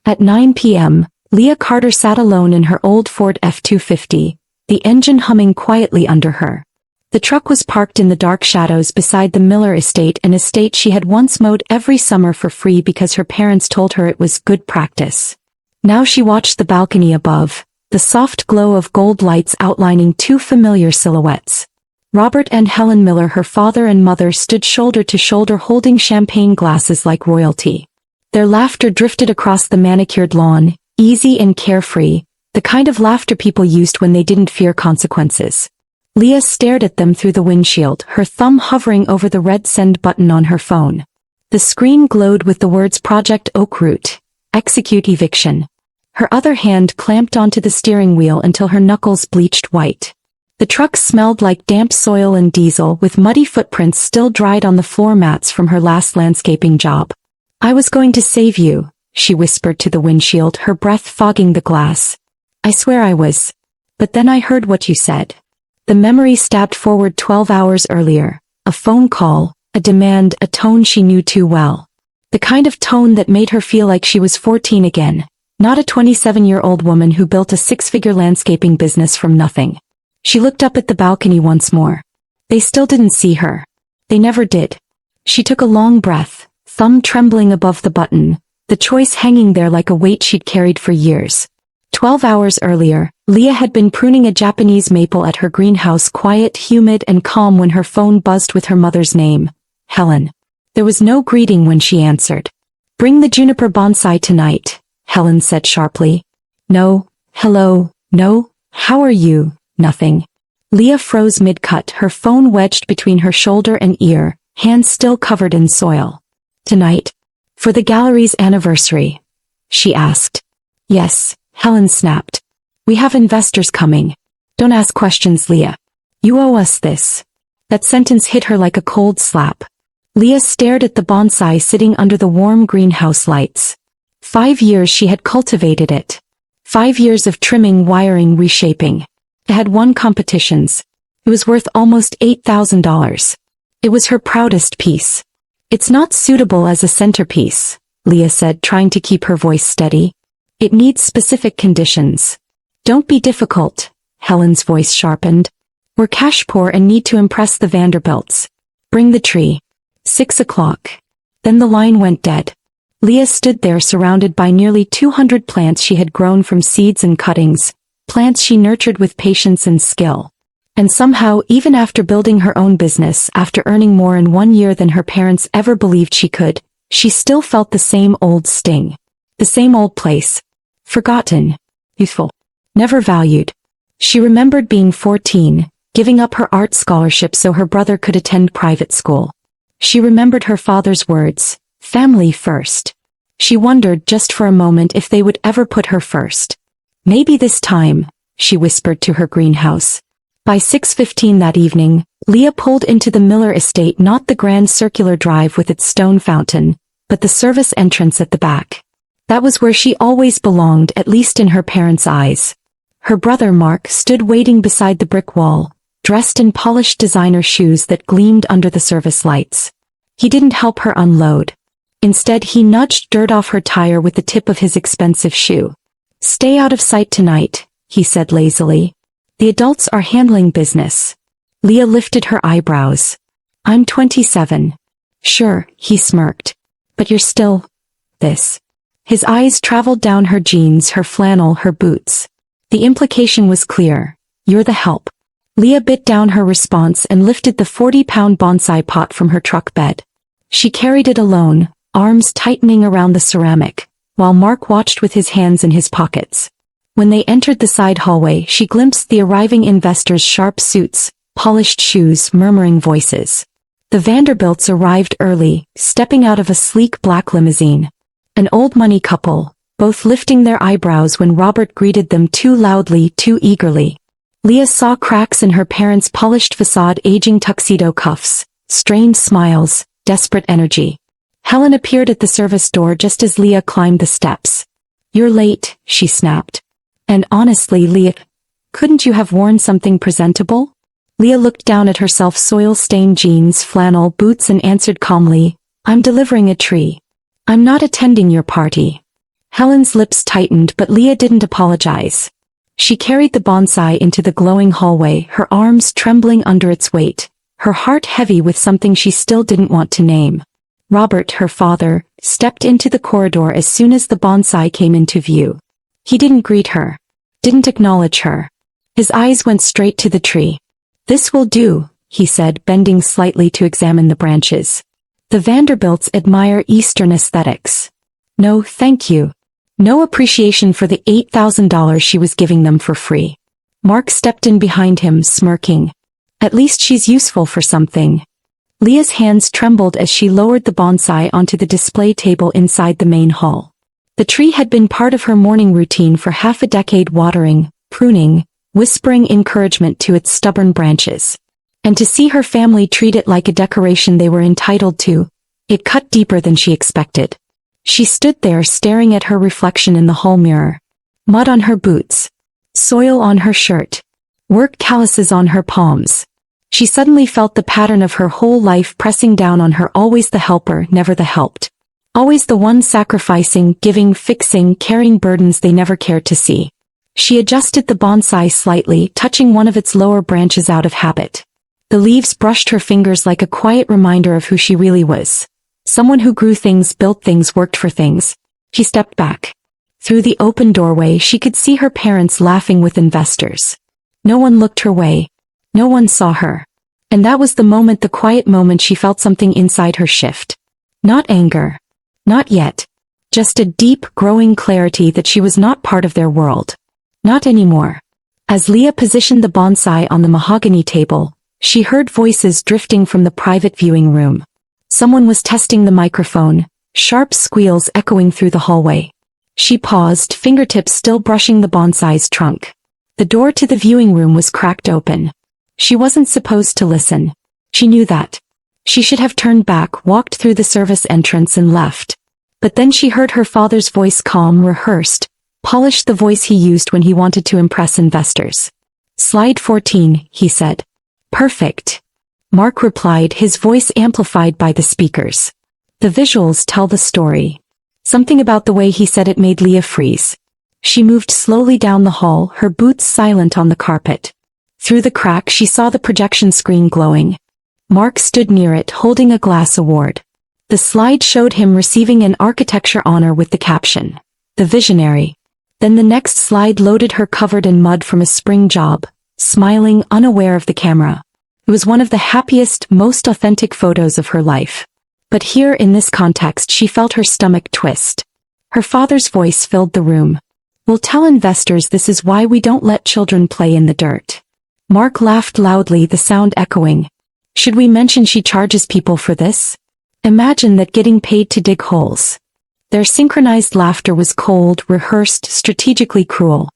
At 9 p.m., Leah Carter sat alone in her old Ford F-250, the engine humming quietly under her. The truck was parked in the dark shadows beside the Miller estate, an estate she had once mowed every summer for free because her parents told her it was good practice. Now she watched the balcony above, the soft glow of gold lights outlining two familiar silhouettes. Robert and Helen Miller, her father and mother, stood shoulder to shoulder holding champagne glasses like royalty. Their laughter drifted across the manicured lawn, easy and carefree, the kind of laughter people used when they didn't fear consequences. Leah stared at them through the windshield, her thumb hovering over the red send button on her phone. The screen glowed with the words Project Oakroot, execute eviction. Her other hand clamped onto the steering wheel until her knuckles bleached white. The truck smelled like damp soil and diesel, with muddy footprints still dried on the floor mats from her last landscaping job. "I was going to save you," she whispered to the windshield, her breath fogging the glass. "I swear I was. But then I heard what you said." The memory stabbed forward 12 hours earlier. A phone call, a demand, a tone she knew too well. The kind of tone that made her feel like she was 14 again, not a 27-year-old woman who built a six-figure landscaping business from nothing. She looked up at the balcony once more. They still didn't see her. They never did. She took a long breath, thumb trembling above the button, the choice hanging there like a weight she'd carried for years. 12 hours earlier, Leah had been pruning a Japanese maple at her greenhouse, quiet, humid, and calm, when her phone buzzed with her mother's name, Helen. There was no greeting when she answered. "Bring the juniper bonsai tonight," Helen said sharply. "No, hello, no, how are you?" "Nothing." Leah froze mid-cut, her phone wedged between her shoulder and ear, hands still covered in soil. "Tonight? For the gallery's anniversary?" she asked. "Yes," Helen snapped. "We have investors coming. Don't ask questions, Leah. You owe us this." That sentence hit her like a cold slap. Leah stared at the bonsai sitting under the warm greenhouse lights. 5 years she had cultivated it. 5 years of trimming, wiring, reshaping. It had won competitions. It was worth almost $8,000. It was her proudest piece. "It's not suitable as a centerpiece," Leah said, trying to keep her voice steady. "It needs specific conditions." "Don't be difficult," Helen's voice sharpened. "We're cash poor and need to impress the Vanderbilts. Bring the tree." 6 o'clock. Then the line went dead. Leah stood there surrounded by nearly 200 plants she had grown from seeds and cuttings, plants she nurtured with patience and skill. And somehow, even after building her own business, after earning more in 1 year than her parents ever believed she could, she still felt the same old sting. The same old place. Forgotten. Youthful. Never valued. She remembered being 14, giving up her art scholarship so her brother could attend private school. She remembered her father's words, "Family first." She wondered just for a moment if they would ever put her first. "Maybe this time," she whispered to her greenhouse. By 6:15 that evening, Leah pulled into the Miller estate, not the grand circular drive with its stone fountain, but the service entrance at the back. That was where she always belonged, at least in her parents' eyes. Her brother Mark stood waiting beside the brick wall, dressed in polished designer shoes that gleamed under the service lights. He didn't help her unload. Instead, he nudged dirt off her tire with the tip of his expensive shoe. "Stay out of sight tonight," he said lazily. "The adults are handling business." Leah lifted her eyebrows. "I'm 27. "Sure," he smirked. "But you're still... this." His eyes traveled down her jeans, her flannel, her boots. The implication was clear. "You're the help." Leah bit down her response and lifted the 40-pound bonsai pot from her truck bed. She carried it alone, arms tightening around the ceramic, while Mark watched with his hands in his pockets. When they entered the side hallway, she glimpsed the arriving investors' sharp suits, polished shoes, murmuring voices. The Vanderbilts arrived early, stepping out of a sleek black limousine. An old money couple, both lifting their eyebrows when Robert greeted them too loudly, too eagerly. Leah saw cracks in her parents' polished facade, aging tuxedo cuffs, strained smiles, desperate energy. Helen appeared at the service door just as Leah climbed the steps. "You're late," she snapped. "And honestly, Leah, couldn't you have worn something presentable?" Leah looked down at herself, soil-stained jeans, flannel, boots, and answered calmly, "I'm delivering a tree. I'm not attending your party." Helen's lips tightened, but Leah didn't apologize. She carried the bonsai into the glowing hallway, her arms trembling under its weight, her heart heavy with something she still didn't want to name. Robert, her father, stepped into the corridor as soon as the bonsai came into view. He didn't greet her. Didn't acknowledge her. His eyes went straight to the tree. "This will do," he said, bending slightly to examine the branches. "The Vanderbilts admire Eastern aesthetics. No, thank you." No appreciation for the $8,000 she was giving them for free. Mark stepped in behind him, smirking. "At least she's useful for something." Leah's hands trembled as she lowered the bonsai onto the display table inside the main hall. The tree had been part of her morning routine for half a decade, watering, pruning, whispering encouragement to its stubborn branches. And to see her family treat it like a decoration they were entitled to, it cut deeper than she expected. She stood there staring at her reflection in the hall mirror. Mud on her boots. Soil on her shirt. Work calluses on her palms. She suddenly felt the pattern of her whole life pressing down on her, always the helper, never the helped. Always the one sacrificing, giving, fixing, carrying burdens they never cared to see. She adjusted the bonsai slightly, touching one of its lower branches out of habit. The leaves brushed her fingers like a quiet reminder of who she really was. Someone who grew things, built things, worked for things. She stepped back. Through the open doorway she could see her parents laughing with investors. No one looked her way. No one saw her. And that was the quiet moment she felt something inside her shift. Not anger. Not yet. Just a deep, growing clarity that she was not part of their world. Not anymore. As Leah positioned the bonsai on the mahogany table, she heard voices drifting from the private viewing room. Someone was testing the microphone, sharp squeals echoing through the hallway. She paused, fingertips still brushing the bonsai's trunk. The door to the viewing room was cracked open. She wasn't supposed to listen. She knew that. She should have turned back, walked through the service entrance and left. But then she heard her father's voice, calm, rehearsed, polished, the voice he used when he wanted to impress investors. "Slide 14, he said. "Perfect." Mark replied, his voice amplified by the speakers. "The visuals tell the story." Something about the way he said it made Leah freeze. She moved slowly down the hall, her boots silent on the carpet. Through the crack she saw the projection screen glowing. Mark stood near it, holding a glass award. The slide showed him receiving an architecture honor with the caption, "The Visionary." Then the next slide loaded her covered in mud from a spring job, smiling, unaware of the camera. It was one of the happiest, most authentic photos of her life. But here in this context she felt her stomach twist. Her father's voice filled the room. "We'll tell investors this is why we don't let children play in the dirt." Mark laughed loudly, the sound echoing. "Should we mention she charges people for this? Imagine that, getting paid to dig holes." Their synchronized laughter was cold, rehearsed, strategically cruel.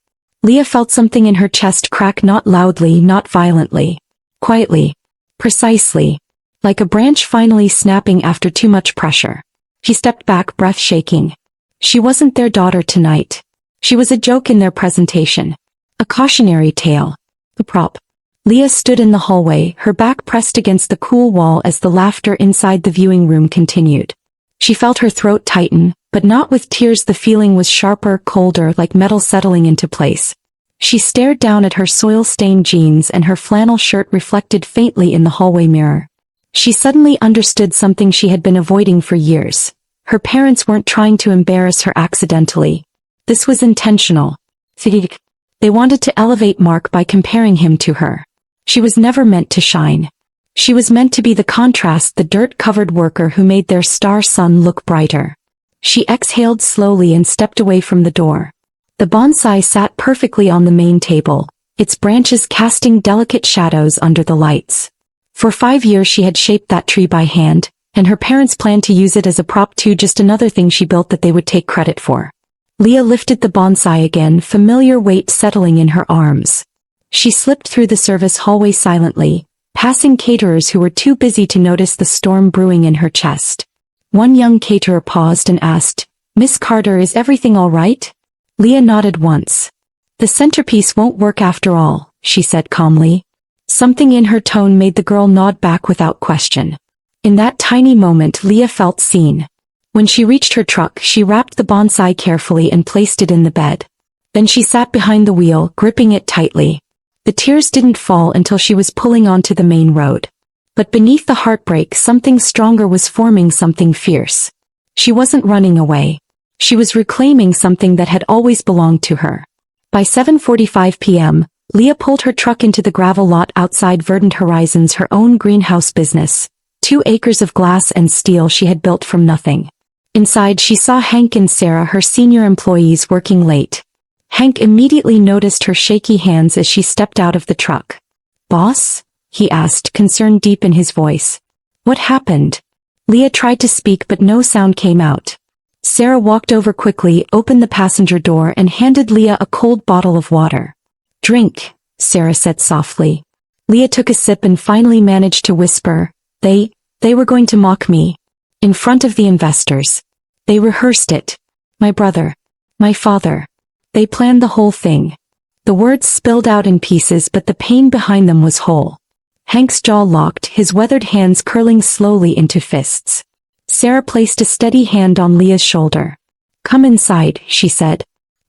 Leah felt something in her chest crack, not loudly, not violently. Quietly. Precisely. Like a branch finally snapping after too much pressure. She stepped back, breath shaking. She wasn't their daughter tonight. She was a joke in their presentation. A cautionary tale. A prop. Leah stood in the hallway, her back pressed against the cool wall as the laughter inside the viewing room continued. She felt her throat tighten, but not with tears. The feeling was sharper, colder, like metal settling into place. She stared down at her soil-stained jeans, and her flannel shirt reflected faintly in the hallway mirror. She suddenly understood something she had been avoiding for years. Her parents weren't trying to embarrass her accidentally. This was intentional. They wanted to elevate Mark by comparing him to her. She was never meant to shine. She was meant to be the contrast, the dirt-covered worker who made their star sun look brighter. She exhaled slowly and stepped away from the door. The bonsai sat perfectly on the main table, its branches casting delicate shadows under the lights. For 5 years she had shaped that tree by hand, and her parents planned to use it as a prop too, just another thing she built that they would take credit for. Leah lifted the bonsai again, familiar weight settling in her arms. She slipped through the service hallway silently, passing caterers who were too busy to notice the storm brewing in her chest. One young caterer paused and asked, "Miss Carter, is everything all right?" Leah nodded once. "The centerpiece won't work after all," she said calmly. Something in her tone made the girl nod back without question. In that tiny moment Leah felt seen. When she reached her truck, she wrapped the bonsai carefully and placed it in the bed. Then she sat behind the wheel, gripping it tightly. The tears didn't fall until she was pulling onto the main road. But beneath the heartbreak, something stronger was forming, something fierce. She wasn't running away. She was reclaiming something that had always belonged to her. By 7:45 p.m., Leah pulled her truck into the gravel lot outside Verdant Horizons, her own greenhouse business. 2 acres of glass and steel she had built from nothing. Inside she saw Hank and Sarah, her senior employees, working late. Hank immediately noticed her shaky hands as she stepped out of the truck. "Boss?" he asked, concern deep in his voice. "What happened?" Leah tried to speak but no sound came out. Sarah walked over quickly, opened the passenger door and handed Leah a cold bottle of water. "Drink," Sarah said softly. Leah took a sip and finally managed to whisper, They were going to mock me. In front of the investors. They rehearsed it. My brother. My father. They planned the whole thing." The words spilled out in pieces, but the pain behind them was whole. Hank's jaw locked, his weathered hands curling slowly into fists. Sarah placed a steady hand on Leah's shoulder. "Come inside," she said.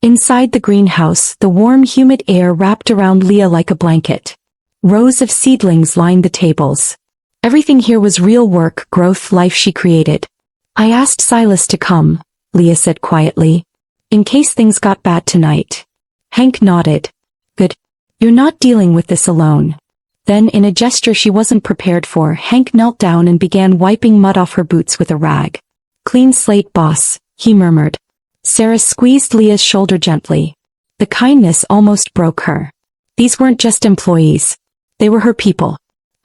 Inside the greenhouse, the warm, humid air wrapped around Leah like a blanket. Rows of seedlings lined the tables. Everything here was real work, growth, life she created. "I asked Silas to come," Leah said quietly. "In case things got bad tonight." Hank nodded. "Good. You're not dealing with this alone." Then, in a gesture she wasn't prepared for, Hank knelt down and began wiping mud off her boots with a rag. "Clean slate, boss," he murmured. Sarah squeezed Leah's shoulder gently. The kindness almost broke her. These weren't just employees. They were her people.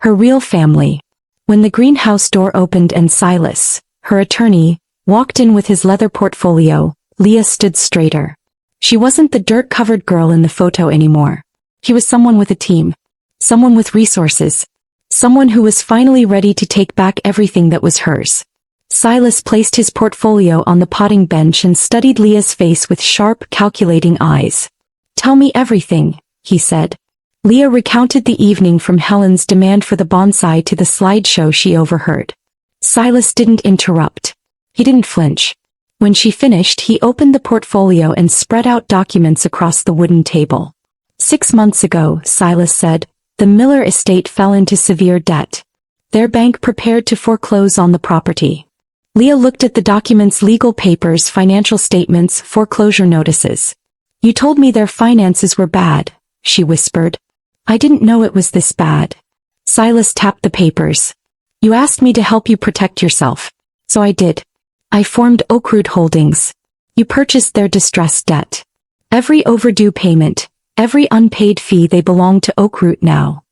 Her real family. When the greenhouse door opened and Silas, her attorney, walked in with his leather portfolio, Leah stood straighter. She wasn't the dirt-covered girl in the photo anymore. He was someone with a team. Someone with resources. Someone who was finally ready to take back everything that was hers. Silas placed his portfolio on the potting bench and studied Leah's face with sharp, calculating eyes. "Tell me everything," he said. Leah recounted the evening, from Helen's demand for the bonsai to the slideshow she overheard. Silas didn't interrupt. He didn't flinch. When she finished, he opened the portfolio and spread out documents across the wooden table. 6 months ago, Silas said, the Miller estate fell into severe debt. Their bank prepared to foreclose on the property. Leah looked at the documents, legal papers, financial statements, foreclosure notices. "You told me their finances were bad," she whispered. "I didn't know it was this bad." Silas tapped the papers. "You asked me to help you protect yourself. So I did. I formed Oakroot Holdings. You purchased their distressed debt. Every overdue payment, every unpaid fee, they belong to Oakroot now."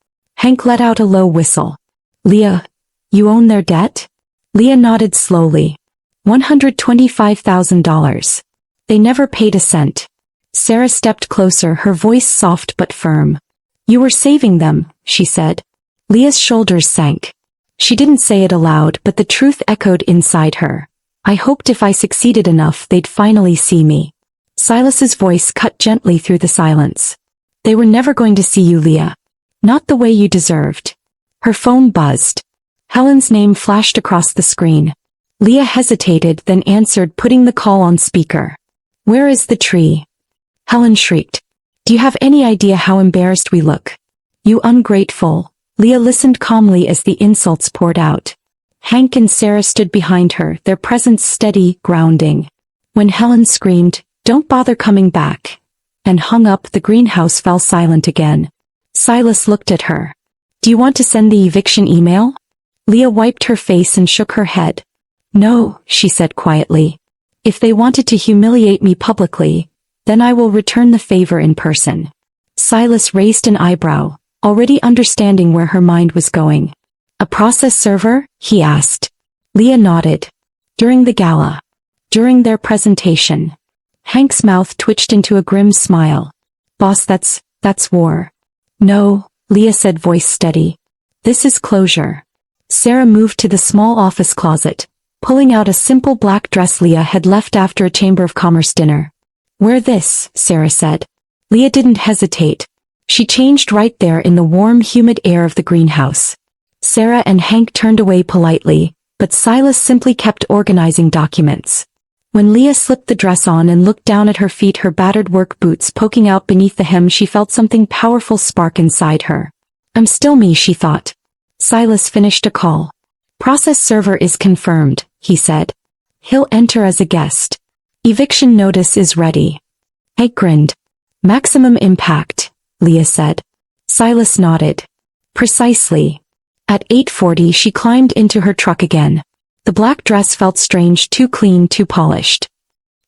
Hank let out a low whistle. "Leah, you own their debt?" Leah nodded slowly. $125,000. They never paid a cent. Sarah stepped closer, her voice soft but firm. "You were saving them," she said. Leah's shoulders sank. She didn't say it aloud, but the truth echoed inside her. "I hoped if I succeeded enough, they'd finally see me." Silas's voice cut gently through the silence. "They were never going to see you, Leah. Not the way you deserved." Her phone buzzed. Helen's name flashed across the screen. Leah hesitated, then answered, putting the call on speaker. "Where is the tree?" Helen shrieked. "Do you have any idea how embarrassed we look? You ungrateful." Leah listened calmly as the insults poured out. Hank and Sarah stood behind her, their presence steady, grounding. When Helen screamed, "Don't bother coming back," and hung up, the greenhouse fell silent again. Silas looked at her. "Do you want to send the eviction email?" Leah wiped her face and shook her head. "No," she said quietly. "If they wanted to humiliate me publicly, then I will return the favor in person." Silas raised an eyebrow, already understanding where her mind was going. "A process server?" he asked. Leah nodded. "During the gala. During their presentation." Hank's mouth twitched into a grim smile. "Boss, that's war." "No," Leah said, voice steady. "This is closure." Sarah moved to the small office closet, pulling out a simple black dress Leah had left after a Chamber of Commerce dinner. "Wear this," Sarah said. Leah didn't hesitate. She changed right there in the warm, humid air of the greenhouse. Sarah and Hank turned away politely, but Silas simply kept organizing documents. When Leah slipped the dress on and looked down at her feet, her battered work boots poking out beneath the hem, she felt something powerful spark inside her. I'm still me, she thought. Silas finished a call. Process server is confirmed, he said. He'll enter as a guest. Eviction notice is ready. I grinned. Maximum impact, Leah said. Silas nodded. Precisely. At 8:40 she climbed into her truck again. The black dress felt strange, too clean, too polished.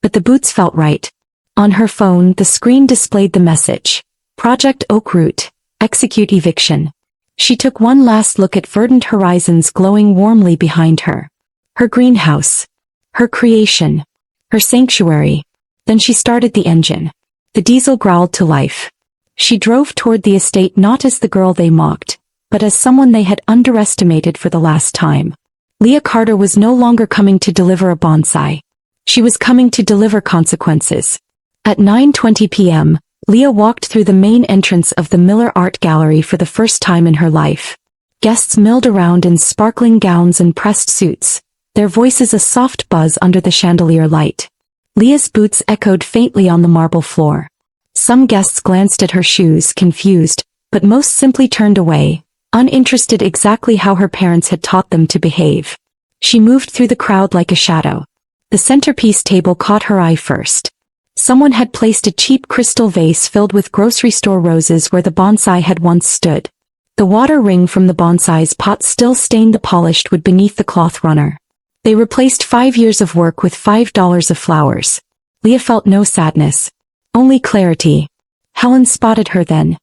But the boots felt right. On her phone, the screen displayed the message. Project Oak Root. Execute eviction. She took one last look at verdant horizons glowing warmly behind her. Her greenhouse. Her creation. Her sanctuary. Then she started the engine. The diesel growled to life. She drove toward the estate not as the girl they mocked, but as someone they had underestimated for the last time. Leah Carter was no longer coming to deliver a bonsai. She was coming to deliver consequences. At 9:20 p.m., Leah walked through the main entrance of the Miller Art Gallery for the first time in her life. Guests milled around in sparkling gowns and pressed suits, their voices a soft buzz under the chandelier light. Leah's boots echoed faintly on the marble floor. Some guests glanced at her shoes, confused, but most simply turned away, uninterested exactly how her parents had taught them to behave. She moved through the crowd like a shadow. The centerpiece table caught her eye first. Someone had placed a cheap crystal vase filled with grocery store roses where the bonsai had once stood. The water ring from the bonsai's pot still stained the polished wood beneath the cloth runner. They replaced 5 years of work with $5 of flowers. Leah felt no sadness. Only clarity. Helen spotted her then.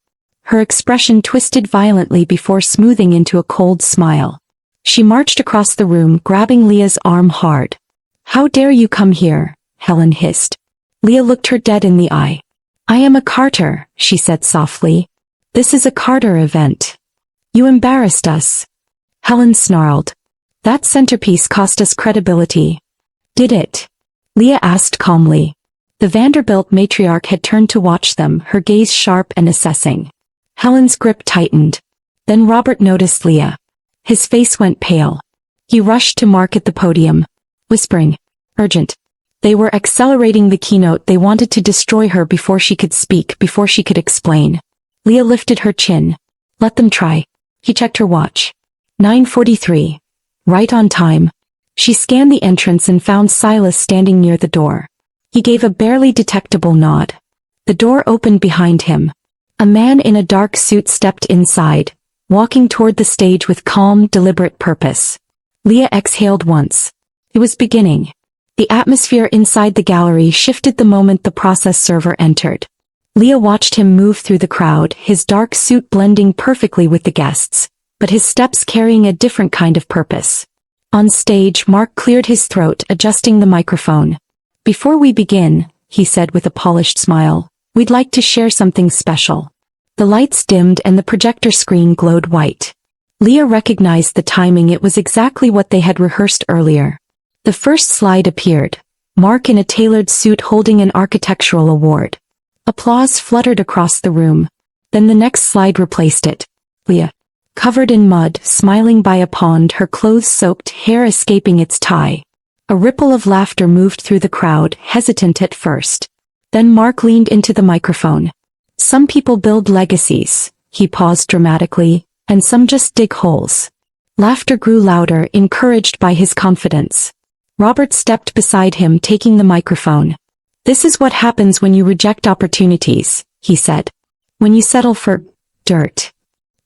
Her expression twisted violently before smoothing into a cold smile. She marched across the room, grabbing Leah's arm hard. How dare you come here, Helen hissed. Leah looked her dead in the eye. I am a Carter, she said softly. This is a Carter event. You embarrassed us. Helen snarled. That centerpiece cost us credibility. Did it? Leah asked calmly. The Vanderbilt matriarch had turned to watch them, her gaze sharp and assessing. Helen's grip tightened. Then Robert noticed Leah. His face went pale. He rushed to Mark at the podium, whispering, urgent. They were accelerating the keynote. They wanted to destroy her before she could speak, before she could explain. Leah lifted her chin. Let them try. He checked her watch. 9:43. Right on time. She scanned the entrance and found Silas standing near the door. He gave a barely detectable nod. The door opened behind him. A man in a dark suit stepped inside, walking toward the stage with calm, deliberate purpose. Leah exhaled once. It was beginning. The atmosphere inside the gallery shifted the moment the process server entered. Leah watched him move through the crowd, his dark suit blending perfectly with the guests, but his steps carrying a different kind of purpose. On stage, Mark cleared his throat, adjusting the microphone. Before we begin, he said with a polished smile, we'd like to share something special. The lights dimmed and the projector screen glowed white. Leah recognized the timing. It was exactly what they had rehearsed earlier. The first slide appeared. Mark in a tailored suit holding an architectural award. Applause fluttered across the room. Then the next slide replaced it. Leah, covered in mud, smiling by a pond, her clothes soaked, hair escaping its tie. A ripple of laughter moved through the crowd, hesitant at first. Then Mark leaned into the microphone. Some people build legacies, he paused dramatically, and some just dig holes. Laughter grew louder, encouraged by his confidence. Robert stepped beside him, taking the microphone. This is what happens when you reject opportunities, he said. When you settle for dirt.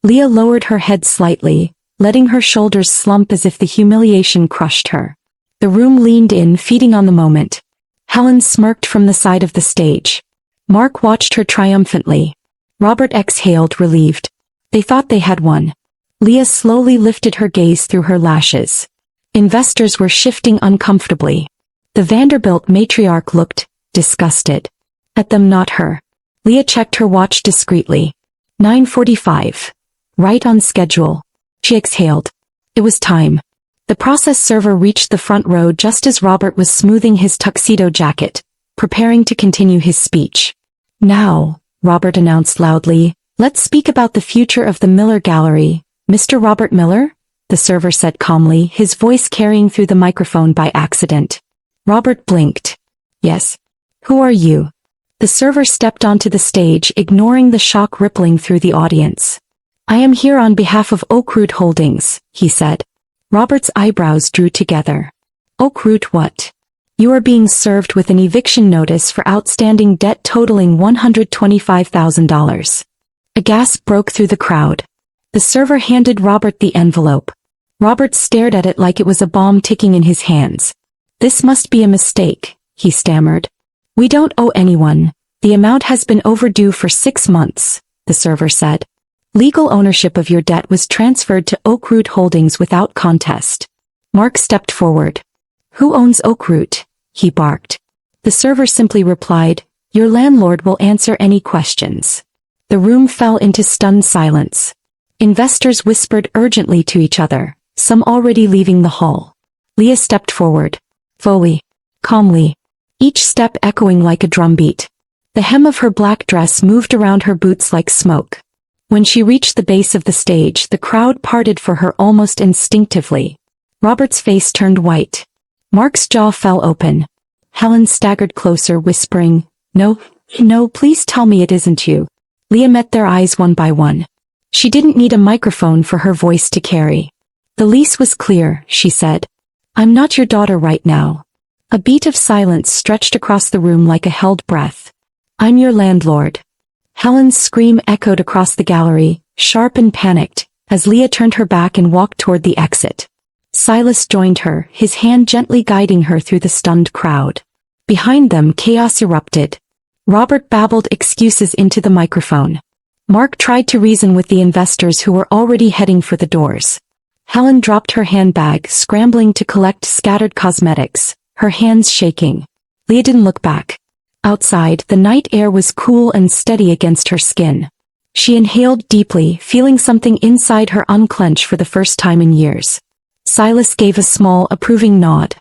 Leah lowered her head slightly, letting her shoulders slump as if the humiliation crushed her. The room leaned in, feeding on the moment. Helen smirked from the side of the stage. Mark watched her triumphantly. Robert exhaled, relieved. They thought they had won. Leah slowly lifted her gaze through her lashes. Investors were shifting uncomfortably. The Vanderbilt matriarch looked disgusted. At them, not her. Leah checked her watch discreetly. 9:45. Right on schedule. She exhaled. It was time. The process server reached the front row just as Robert was smoothing his tuxedo jacket, preparing to continue his speech. Now, Robert announced loudly, let's speak about the future of the Miller Gallery. Mr. Robert Miller? The the server said calmly, his voice carrying through the microphone by accident. Robert blinked. Yes. Who are you? The server stepped onto the stage, ignoring the shock rippling through the audience. I am here on behalf of Overheard Holdings, he said. Robert's eyebrows drew together. Overheard what? You are being served with an eviction notice for outstanding debt totaling $125,000. A gasp broke through the crowd. The server handed Robert the envelope. Robert stared at it like it was a bomb ticking in his hands. This must be a mistake, he stammered. We don't owe anyone. The amount has been overdue for 6 months, the server said. Legal ownership of your debt was transferred to Overheard Holdings without contest. Mark stepped forward. Who owns Overheard? He barked. The server simply replied, your landlord will answer any questions. The room fell into stunned silence. Investors whispered urgently to each other, some already leaving the hall. Leah stepped forward. Fully. Calmly. Each step echoing like a drumbeat. The hem of her black dress moved around her boots like smoke. When she reached the base of the stage, the crowd parted for her almost instinctively. Robert's face turned white. Mark's jaw fell open. Helen staggered closer, whispering, No, please tell me it isn't you. Leah met their eyes one by one. She didn't need a microphone for her voice to carry. The lease was clear, she said. I'm not your daughter right now. A beat of silence stretched across the room like a held breath. I'm your landlord. Helen's scream echoed across the gallery, sharp and panicked, as Leah turned her back and walked toward the exit. Silas joined her, his hand gently guiding her through the stunned crowd. Behind them, chaos erupted. Robert babbled excuses into the microphone. Mark tried to reason with the investors who were already heading for the doors. Helen dropped her handbag, scrambling to collect scattered cosmetics, her hands shaking. Leah didn't look back. Outside, the night air was cool and steady against her skin. She inhaled deeply, feeling something inside her unclench for the first time in years. Silas gave a small, approving nod.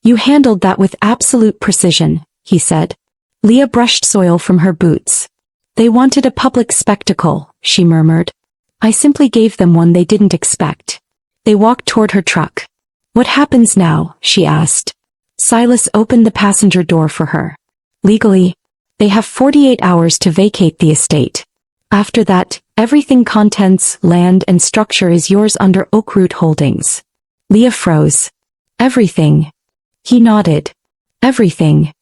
You handled that with absolute precision, he said. Leah brushed soil from her boots. They wanted a public spectacle, she murmured. I simply gave them one they didn't expect. They walked toward her truck. What happens now? She asked. Silas opened the passenger door for her. Legally, they have 48 hours to vacate the estate. After that, everything contents, land and structure is yours under Overheard Holdings. Leah froze. Everything. He nodded. Everything.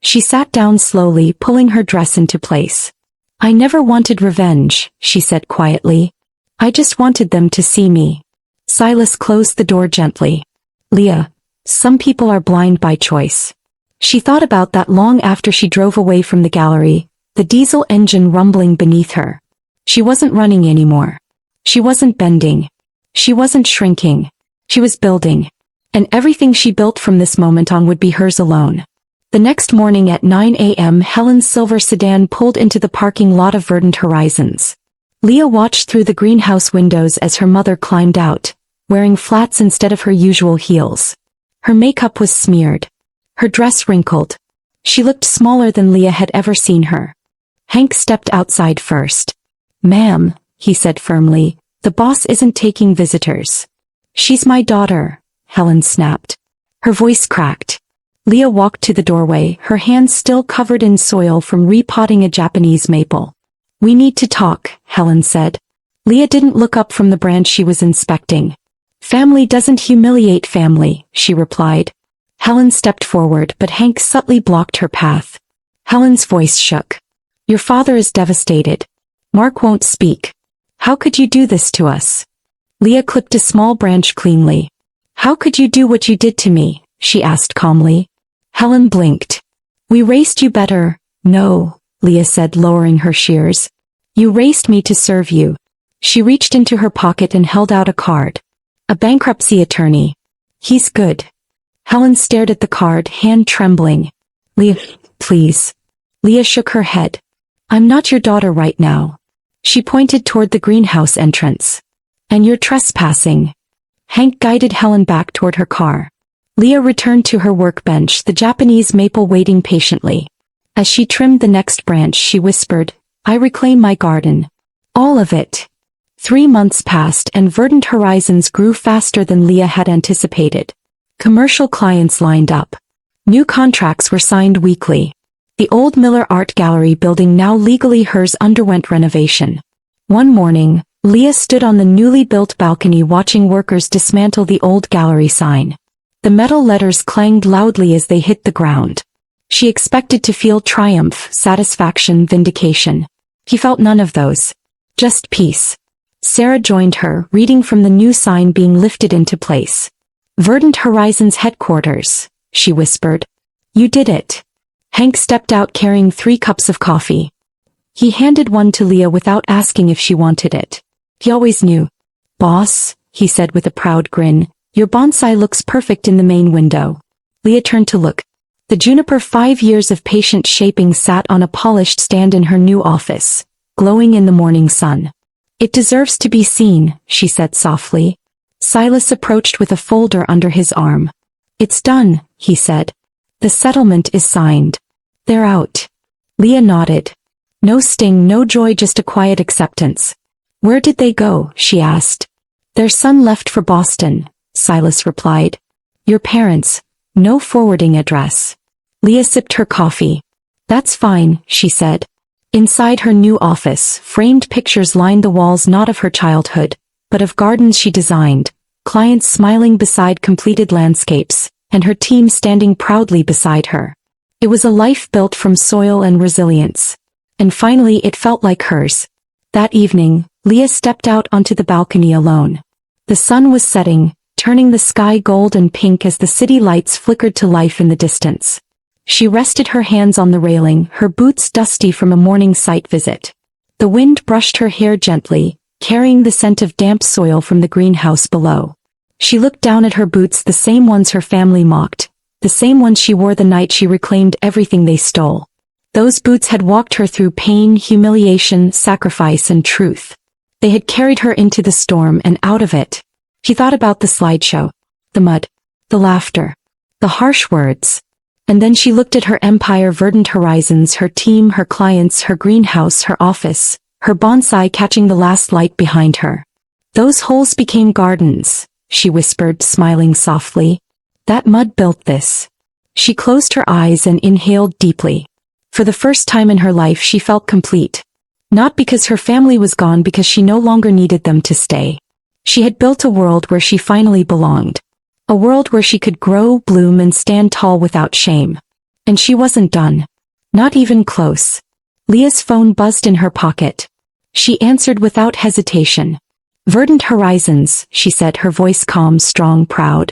She sat down slowly, pulling her dress into place. I never wanted revenge, she said quietly. I just wanted them to see me. Silas closed the door gently. Leah, some people are blind by choice. She thought about that long after she drove away from the gallery, the diesel engine rumbling beneath her. She wasn't running anymore. She wasn't bending. She wasn't shrinking. She was building. And everything she built from this moment on would be hers alone. The next morning at 9 a.m. Helen's silver sedan pulled into the parking lot of Verdant Horizons. Leah watched through the greenhouse windows as her mother climbed out, wearing flats instead of her usual heels. Her makeup was smeared. Her dress wrinkled. She looked smaller than Leah had ever seen her. Hank stepped outside first. Ma'am, he said firmly, the boss isn't taking visitors. She's my daughter, Helen snapped. Her voice cracked. Leah walked to the doorway, her hands still covered in soil from repotting a Japanese maple. We need to talk, Helen said. Leah didn't look up from the branch she was inspecting. Family doesn't humiliate family, she replied. Helen stepped forward, but Hank subtly blocked her path. Helen's voice shook. Your father is devastated. Mark won't speak. How could you do this to us? Leah clipped a small branch cleanly. How could you do what you did to me? She asked calmly. Helen blinked. We raced you better. No, Leah said, lowering her shears. You raced me to serve you. She reached into her pocket and held out a card. A bankruptcy attorney. He's good. Helen stared at the card, hand trembling. Leah, please. Leah shook her head. I'm not your daughter right now. She pointed toward the greenhouse entrance. And you're trespassing. Hank guided Helen back toward her car. Leah returned to her workbench, the Japanese maple waiting patiently. As she trimmed the next branch, she whispered, I reclaim my garden. All of it. 3 months passed and verdant horizons grew faster than Leah had anticipated. Commercial clients lined up. New contracts were signed weekly. The old Miller Art Gallery building, now legally hers, underwent renovation. One morning, Leah stood on the newly built balcony watching workers dismantle the old gallery sign. The metal letters clanged loudly as they hit the ground. She expected to feel triumph, satisfaction, vindication. He felt none of those. Just peace. Sarah joined her, reading from the new sign being lifted into place. "Verdant Horizons headquarters," she whispered. "You did it." Hank stepped out carrying 3 cups of coffee. He handed one to Leah without asking if she wanted it. He always knew. "Boss," he said with a proud grin, "your bonsai looks perfect in the main window." Leah turned to look. The juniper 5 years of patient shaping sat on a polished stand in her new office, glowing in the morning sun. "It deserves to be seen," she said softly. Silas approached with a folder under his arm. "It's done," he said. "The settlement is signed. They're out." Leah nodded. No sting, no joy, just a quiet acceptance. "Where did they go?" she asked. "Their son left for Boston," Silas replied. "Your parents, no forwarding address." Leah sipped her coffee. "That's fine," she said. Inside her new office, framed pictures lined the walls, not of her childhood, but of gardens she designed, clients smiling beside completed landscapes, and her team standing proudly beside her. It was a life built from soil and resilience. And finally it felt like hers. That evening, Leah stepped out onto the balcony alone. The sun was setting, turning the sky gold and pink as the city lights flickered to life in the distance. She rested her hands on the railing, her boots dusty from a morning site visit. The wind brushed her hair gently, carrying the scent of damp soil from the greenhouse below. She looked down at her boots, the same ones her family mocked, the same ones she wore the night she reclaimed everything they stole. Those boots had walked her through pain, humiliation, sacrifice, and truth. They had carried her into the storm and out of it. She thought about the slideshow, the mud, the laughter, the harsh words. And then she looked at her empire, verdant horizons, her team, her clients, her greenhouse, her office, her bonsai catching the last light behind her. "Those holes became gardens," she whispered, smiling softly. "That mud built this." She closed her eyes and inhaled deeply. For the first time in her life she felt complete. Not because her family was gone, because she no longer needed them to stay. She had built a world where she finally belonged. A world where she could grow, bloom, and stand tall without shame. And she wasn't done. Not even close. Leah's phone buzzed in her pocket. She answered without hesitation. "Verdant Horizons," she said, her voice calm, strong, proud.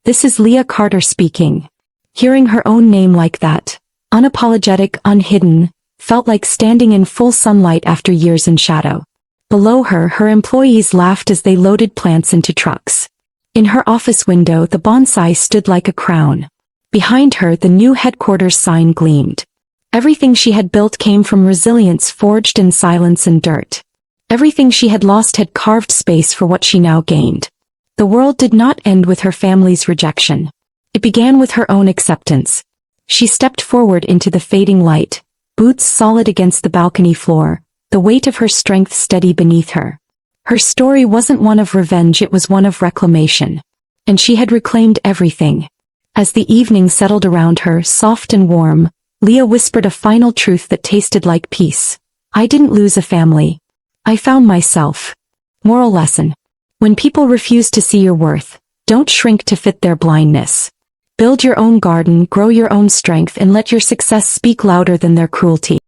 "This is Leah Carter speaking." Hearing her own name like that, unapologetic, unhidden, felt like standing in full sunlight after years in shadow. Below her, her employees laughed as they loaded plants into trucks. In her office window, the bonsai stood like a crown. Behind her, the new headquarters sign gleamed. Everything she had built came from resilience forged in silence and dirt. Everything she had lost had carved space for what she now gained. The world did not end with her family's rejection. It began with her own acceptance. She stepped forward into the fading light, boots solid against the balcony floor, the weight of her strength steady beneath her. Her story wasn't one of revenge, it was one of reclamation. And she had reclaimed everything. As the evening settled around her, soft and warm, Leah whispered a final truth that tasted like peace. "I didn't lose a family. I found myself." Moral lesson. When people refuse to see your worth, don't shrink to fit their blindness. Build your own garden, grow your own strength, and let your success speak louder than their cruelty.